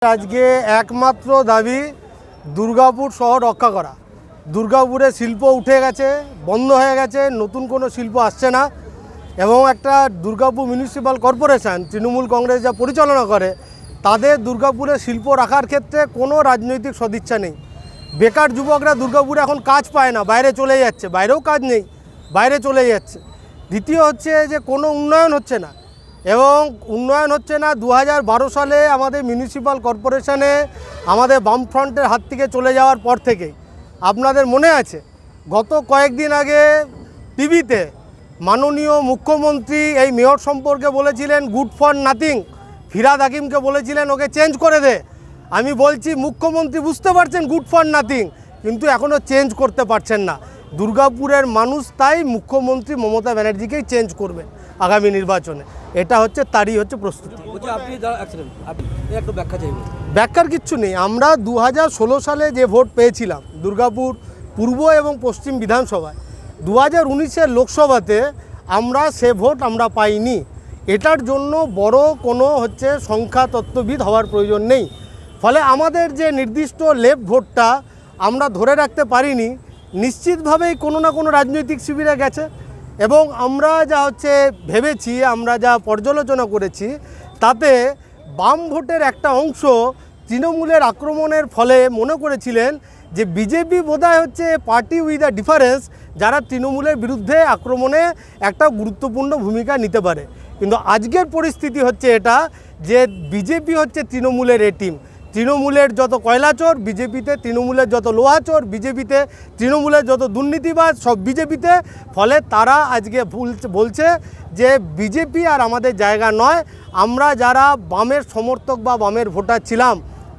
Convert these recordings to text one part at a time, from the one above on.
আজকে একমাত্র দাবি দুর্গাপুর শহর রক্ষা করা। দুর্গাপুরে শিল্প উঠে গেছে, বন্ধ হয়ে গেছে, নতুন কোনো শিল্প আসছে না এবং একটা দুর্গাপুর মিউনিসিপ্যাল কর্পোরেশন তৃণমূল কংগ্রেস যা পরিচালনা করে তাদের দুর্গাপুরে শিল্প রাখার ক্ষেত্রে কোনো রাজনৈতিক সদিচ্ছা নেই। বেকার যুবকরা দুর্গাপুরে এখন কাজ পায় না, বাইরে চলে যাচ্ছে, বাইরেও কাজ নেই, বাইরে চলে যাচ্ছে। দ্বিতীয় হচ্ছে যে কোনো উন্নয়ন হচ্ছে না এবং উন্নয়ন হচ্ছে না। 2012 সালে আমাদের মিউনিসিপ্যাল কর্পোরেশনে আমাদের বামফ্রন্টের হাত থেকে চলে যাওয়ার পর থেকেই আপনাদের মনে আছে গত কয়েকদিন আগে টিভিতে মাননীয় মুখ্যমন্ত্রী এই মেয়র সম্পর্কে বলেছিলেন গুড ফর নাথিং। ফিরহাদ হাকিমকে বলেছিলেন ওকে চেঞ্জ করে দে। আমি বলছি মুখ্যমন্ত্রী বুঝতে পারছেন গুড ফর নাথিং, কিন্তু এখনও চেঞ্জ করতে পারছেন না। দুর্গাপুরের মানুষ তাই মুখ্যমন্ত্রী মমতা ব্যানার্জিকেই চেঞ্জ করবে আগামী নির্বাচনে। এটা হচ্ছে তারই হচ্ছে প্রস্তুতি। ব্যাখ্যার কিচ্ছু নেই। আমরা 2016 সালে যে ভোট পেয়েছিলাম দুর্গাপুর পূর্ব এবং পশ্চিম বিধানসভায়, 2019-এর লোকসভাতে আমরা সে ভোট আমরা পাইনি। এটার জন্য বড় কোনো সংখ্যা তত্ত্ববিদ হওয়ার প্রয়োজন নেই। ফলে আমাদের যে নির্দিষ্ট লেফট ভোটটা আমরা ধরে রাখতে পারিনি, নিশ্চিতভাবেই কোনো না কোনো রাজনৈতিক শিবিরে গেছে। এবং আমরা যা ভেবেছি, আমরা যা পর্যালোচনা করেছি, তাতে বাম ভোটের একটা অংশ তৃণমূলের আক্রমণের ফলে মনে করেছিলেন যে বিজেপি বোধহয় পার্টি উইথ আ ডিফারেন্স, যারা তৃণমূলের বিরুদ্ধে আক্রমণে একটা গুরুত্বপূর্ণ ভূমিকা নিতে পারে। কিন্তু আজকের পরিস্থিতি এটা যে বিজেপি তৃণমূলের এ টিম। তৃণমূলের যত কয়লাচোর বিজেপিতে, তৃণমূলের যত লোহাচোর বিজেপিতে, তৃণমূলের যত দুর্নীতিবাজ সব বিজেপিতে। ফলে তারা আজকে বলছে যে বিজেপি আর আমাদের জায়গা নয়। আমরা যারা বামের সমর্থক বা বামের ভোটার ছিলাম,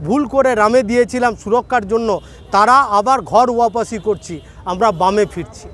ভুল করে রামে দিয়েছিলাম সুরক্ষার জন্য, তারা আবার ঘর ওয়াপাসি করছি, আমরা বামে ফিরছি।